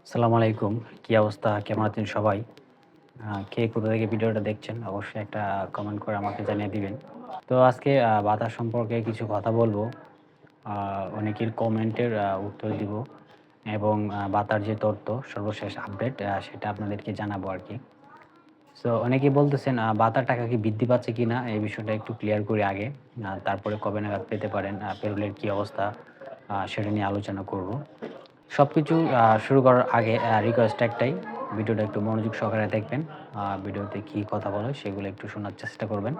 আসসালামু আলাইকুম। কি অবস্থা? কেমন আছেন সবাই? কে কোথা থেকে ভিডিওটা দেখছেন অবশ্যই একটা কমেন্ট করে আমাকে জানিয়ে দিবেন। তো আজকে বাতাস সম্পর্কে কিছু কথা বলবো। আ অনেকের কমেন্টের উত্তর দিব এবং বাতার যে তথ্য সর্বশেষ আপডেট সেটা আপনাদেরকে জানাবো আরকি। সো অনেকেই বলতেছেন বাতার টাকা কি বৃদ্ধি পাচ্ছে কিনা? এই বিষয়টা একটু ক্লিয়ার করি আগে। তারপরে কবে নাগাদ পেতে পারেন? পেরোলের কি অবস্থা? সেটা নিয়ে আলোচনা করব। সবকিছু শুরু করার আগে রিকোয়েস্ট একটাই, ভিডিওটা একটু মনোযোগ সহকারে দেখবেন। ভিডিওতে কি কথা বলে সেগুলো একটু শোনার চেষ্টা করবেন।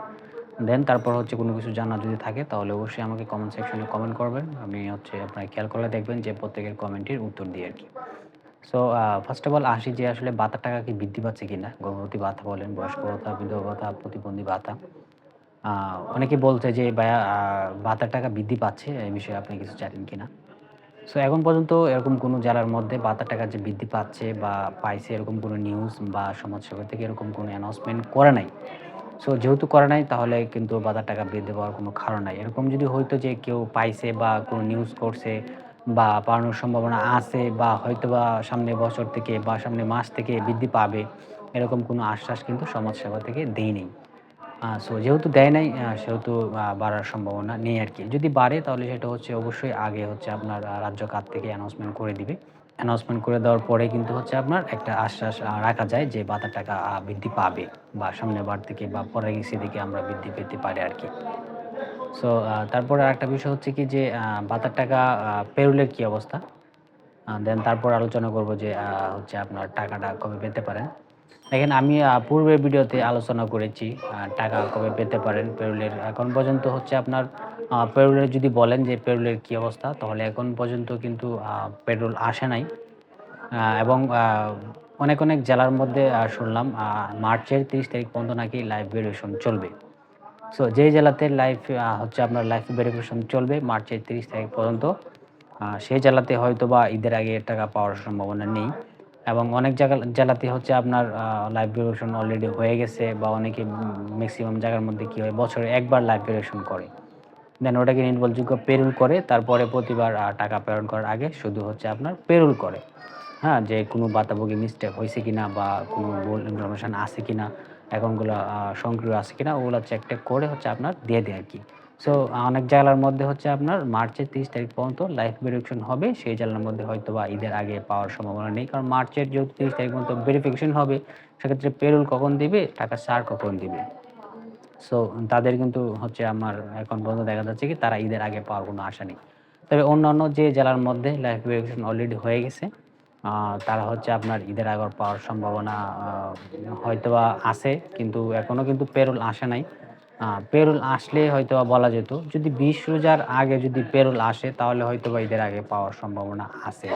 দেন তারপর হচ্ছে কোনো কিছু জানার যদি থাকে তাহলে অবশ্যই আমাকে কমেন্ট সেকশনে কমেন্ট করবেন। আমি হচ্ছে আপনারা খেয়াল করলে দেখবেন যে প্রত্যেকের কমেন্টের উত্তর দিই আরকি। সো ফার্স্ট অফ অল আসি যে আসলে ভাতার টাকা কি বৃদ্ধি পাচ্ছে কিনা? গর্ভবতী ভাতা বলেন, বয়স্ক ভাতা, বিধবা ভাতা, প্রতিবন্ধী ভাতা। আ অনেকে বলছে যে ভাইয়া ভাতার টাকা বৃদ্ধি পাচ্ছে, এই বিষয়ে আপনি কিছু জানেন কিনা? সো এখন পর্যন্ত এরকম কোনো জেলার মধ্যে ভাতার টাকা যে বৃদ্ধি পাচ্ছে বা পাইছে এরকম কোনো নিউজ বা সমাজসেবা থেকে এরকম কোনো অ্যানাউন্সমেন্ট করে নাই। সো যেহেতু করে নাই তাহলে কিন্তু ভাতার টাকা বৃদ্ধি পাওয়ার কোনো কারণ নাই। এরকম যদি হইতো যে কেউ পাইছে বা কোনো নিউজ করছে বা পাওয়ানোর সম্ভাবনা আছে বা হয়তোবা সামনের বছর থেকে বা সামনের মাস থেকে বৃদ্ধি পাবে, এরকম কোনো আশ্বাস কিন্তু সমাজসেবা থেকে দেয় নাই। সো যেহেতু দেয় নাই সেহেতু বাড়ার সম্ভাবনা নেই আরকি। যদি বাড়ে তাহলে সেটা হচ্ছে অবশ্যই আগে হচ্ছে আপনার রাজ্য খাত থেকে অ্যানাউন্সমেন্ট করে দিবে। অ্যানাউন্সমেন্ট করে দেওয়ার পরে কিন্তু হচ্ছে আপনার একটা আশ্বাস রাখা যায় যে ভাতার টাকা বৃদ্ধি পাবে বা সামনের বার থেকে বা পরের ইসি থেকে আমরা বৃদ্ধি পেতে পারি আরকি। সো তারপরে আরেকটা বিষয় হচ্ছে কি যে ভাতার টাকা পেরোলের কি অবস্থা? দেন তারপর আলোচনা করব যে হচ্ছে আপনার টাকাটা কবে পেতে পারেন। দেখেন আমি পূর্বের ভিডিওতে আলোচনা করেছি টাকা কবে পেতে পারেন পেরোলের। এখন পর্যন্ত হচ্ছে আপনার পেরোলের যদি বলেন যে পেরোলের কি অবস্থা? তাহলে এখন পর্যন্ত কিন্তু পেরোল আসে নাই। এবং অনেক জেলার মধ্যে শুনলাম মার্চের ৩০ তারিখ পর্যন্ত নাকি লাইভ ভেরিফিকেশন চলবে। সো যেই জেলাতে লাইভ হচ্ছে আপনার লাইভ ভেরিফিকেশন চলবে মার্চের ৩০ তারিখ পর্যন্ত, সেই জেলাতে হয়তোবা ঈদের আগে টাকা পাওয়ার সম্ভাবনা নেই। এবং অনেক জেলাতে হচ্ছে আপনার লাইভ ভেরিফিকেশন অলরেডি হয়ে গেছে বা অনেকে মেক্সিমাম জায়গার মধ্যে কি হয় বছরে একবার লাইভ ভেরিফিকেশন করে। দেন ওটাকে নির্ভরযোগ্য পেরোল করে তারপরে প্রতিবার টাকা প্রেরণ করার আগে শুধু হচ্ছে আপনার পেরোল করে। হ্যাঁ? যে কোনো বাতাবগি মিস্টেক হইছে কিনা বা কোনো ভুল ইনফরমেশন আছে কিনা, অ্যাকাউন্টগুলা সক্রিয় আছে কিনা ওগুলা চেক-টেক করে হচ্ছে আপনার দিয়ে দেয় আরকি। সো অনেক জেলার মধ্যে হচ্ছে আপনার মার্চের ৩০ তারিখ পর্যন্ত লাইভ ভেরিফিকেশন হবে। সেই জেলার মধ্যে হয়তোবা ঈদের আগে পাওয়ার সম্ভাবনা নেই। কারণ মার্চের যেহেতু ৩০ তারিখ পর্যন্ত ভেরিফিকেশন হবে, সেক্ষেত্রে পেরোল কখন দিবে, টাকা স্যার কখন দিবে? সো তাদের কিন্তু হচ্ছে আমার এখন পর্যন্ত দেখা যাচ্ছে কি তারা ঈদের আগে পাওয়ার কোনো আশা নেই। তবে অন্যান্য যে জেলার মধ্যে লাইভ ভেরিফিকেশন অলরেডি হয়ে গেছে, তারা হচ্ছে আপনার ঈদের আগে পাওয়ার সম্ভাবনা হয়তোবা আছে। কিন্তু এখনো কিন্তু পেরোল আসে নাই। পেরোল আসলে হয়তোবা বলা যেত। যদি ২০ রোজার আগে যদি পেরোল আসে তাহলে হয়তোবা ঈদের আগে পাওয়ার সম্ভাবনা আছে।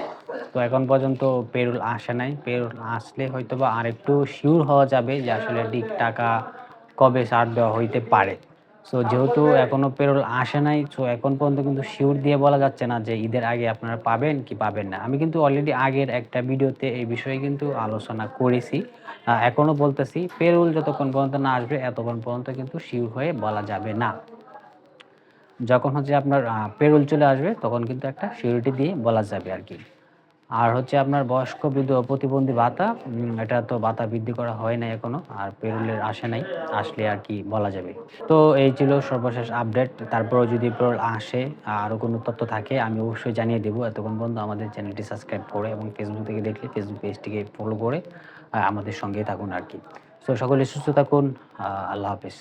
তো এখন পর্যন্ত পেরোল আসে নাই। পেরোল আসলে হয়তোবা আরেকটু সিউর হওয়া যাবে যে আসলে ঠিক টাকা কবে ছাড় দেওয়া হইতে পারে। সো যেহেতু এখনো পেরোল আসে নাই, সো এখন পর্যন্ত কিন্তু সিউর দিয়ে বলা যাচ্ছে না যে ঈদের আগে আপনারা পাবেন কি পাবেন না। আমি কিন্তু অলরেডি আগের একটা ভিডিওতে এই বিষয়ে কিন্তু আলোচনা করেছি। এখনো বলতেছি পেরোল যতক্ষণ পর্যন্ত না আসবে এতক্ষণ পর্যন্ত কিন্তু সিউর হয়ে বলা যাবে না। যখন হচ্ছে আপনার পেরোল চলে আসবে তখন কিন্তু একটা সিউরিটি দিয়ে বলা যাবে আরকি। আর হচ্ছে আপনার বয়স্ক বৃদ্ধ ও প্রতিবন্ধী ভাতা, এটা তো ভাতা বৃদ্ধি করা হয় নাই এখনো। আর পেরোলের আসে নাই। আসলে আরকি বলা যাবে। তো এই ছিল সর্বশেষ আপডেট। তারপরেও যদি পেরোল আসে, আরো কোনো তথ্য থাকে আমি অবশ্যই জানিয়ে দেব। এতক্ষণ পর্যন্ত আমাদের চ্যানেলটি সাবস্ক্রাইব করে এবং ফেসবুক থেকে দেখলে ফেসবুক পেজটিকে ফলো করে আমাদের সঙ্গেই থাকুন আরকি। সো সকলে সুস্থ থাকুন। আল্লাহ হাফেজ।